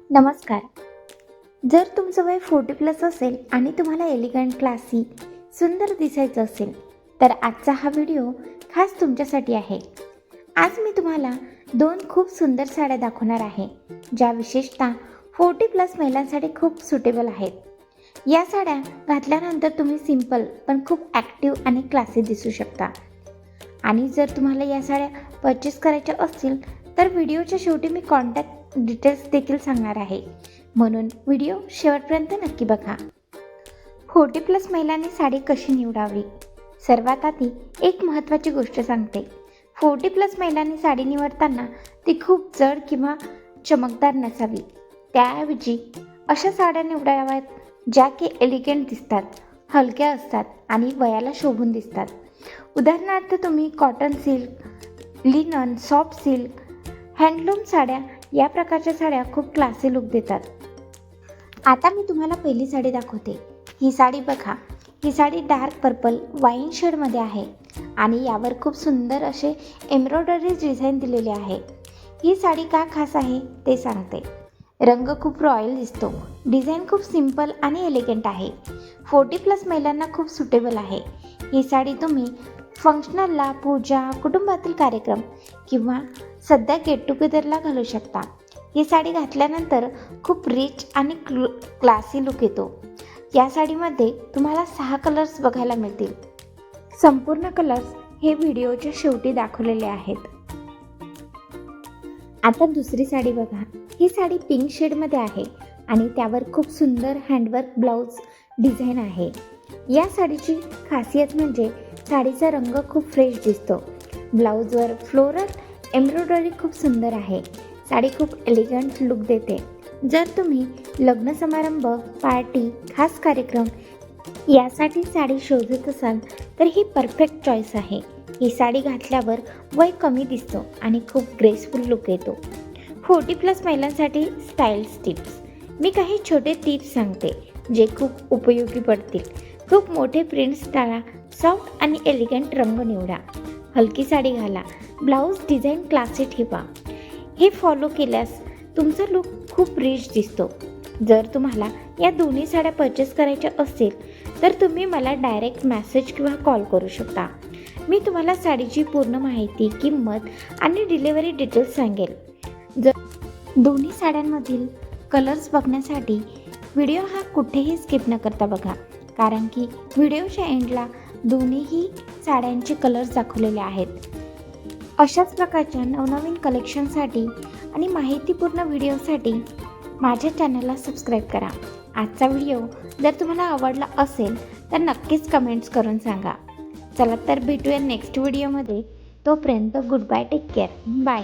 नमस्कार. जर तुमचं वय 40+ असेल आणि तुम्हाला एलिगंट, क्लासी, सुंदर दिसायचं असेल तर आजचा हा व्हिडिओ खास तुमच्यासाठी आहे. आज मी तुम्हाला 2 खूप सुंदर साड्या दाखवणार आहे, ज्या विशेषतः 40+ महिलांसाठी खूप सुटेबल आहेत. या साड्या घातल्यानंतर तुम्ही सिंपल पण खूप ॲक्टिव्ह आणि क्लासी दिसू शकता. आणि जर तुम्हाला या साड्या परचेस करायच्या असतील तर व्हिडिओच्या शेवटी मी कॉन्टॅक्ट डिटेल्स देखील सांगणार आहे, म्हणून व्हिडिओ शेवटपर्यंत नक्की बघा. 40+ महिलांनी साडी कशी निवडावी? सर्वात आधी एक महत्त्वाची गोष्ट सांगते. 40+ महिलांनी साडी निवडताना ती खूप जड किंवा चमकदार नसावी. त्याऐवजी अशा साड्या निवडाव्यात ज्या की एलिगंट दिसतात, हलक्या असतात आणि वयाला शोभून दिसतात. उदाहरणार्थ तुम्ही cotton silk, linen, soft silk, handloom साड्या या प्रकारच्या साड्या खूप क्लासी लुक देतात. आता मी तुम्हाला पहिली साडी दाखवते. ही साडी बघा. ही साडी डार्क पर्पल वाईन शेडमध्ये आहे आणि यावर खूप सुंदर असे एम्ब्रॉयडरी डिझाईन दिलेले आहे. ही साडी का खास आहे ते सांगते. रंग खूप रॉयल दिसतो. डिझाईन खूप सिंपल आणि एलिगंट आहे. 40+ महिलांना खूप सुटेबल आहे. ही साडी तुम्ही फंक्शनलला, पूजा, कुटुंबातील कार्यक्रम किंवा सध्या गेट टुगेदरला घालू शकता. ही साडी घातल्यानंतर खूप रिच आणि क्लासी लुक येतो. या साडीमध्ये तुम्हाला 6 कलर्स बघायला मिळतील. संपूर्ण कलर्स हे व्हिडिओच्या शेवटी दाखवलेले आहेत. आता दुसरी साडी बघा. ही साडी पिंक शेडमध्ये आहे आणि त्यावर खूप सुंदर हँडवर्क ब्लाऊज डिझाईन आहे. या साडीची खासियत म्हणजे साडीचा रंग खूप फ्रेश दिसतो. ब्लाऊजवर फ्लोरल एम्ब्रॉयडरी खूप सुंदर आहे. साडी खूप एलिगंट लुक देते. जर तुम्ही लग्न समारंभ, पार्टी, खास कार्यक्रम यासाठी साडी शोधत असाल तर ही परफेक्ट चॉईस आहे. ही साडी घातल्यावर वय कमी दिसतो आणि खूप ग्रेसफुल लुक येतो. 40+ महिलांसाठी स्टाईल्स टिप्स. मी काही छोटे टिप्स सांगते जे खूप उपयोगी पडतील. खूप मोठे प्रिंट्स टाळा. सॉफ्ट आणि एलिगंट रंग निवडा. हलकी साडी घाला. ब्लाऊज डिझाईन क्लासी ठेवा. हे फॉलो केल्यास तुमचा लुक खूप रिच दिसतो. जर तुम्हाला या दोन्ही साड्या परचेस करायच्या असतील तर तुम्ही मला डायरेक्ट मेसेज किंवा कॉल करू शकता. मी तुम्हाला साडीची पूर्ण माहिती, किंमत आणि डिलिव्हरी डिटेल्स सांगेल. जर दोन्ही साड्यांमधील कलर्स बघण्यासाठी व्हिडिओ हा कुठेही स्किप न करता बघा, कारण की व्हिडिओच्या एंडला दोन्हीही साड्यांचे कलर्स दाखवलेले आहेत. अशाच प्रकारच्या नवनवीन कलेक्शनसाठी आणि माहितीपूर्ण व्हिडिओसाठी माझ्या चॅनलला सबस्क्राईब करा. आजचा व्हिडिओ जर तुम्हाला आवडला असेल तर नक्कीच कमेंट्स करून सांगा. चला तर भेटूया नेक्स्ट व्हिडिओमध्ये. तोपर्यंत goodbye, take care, bye.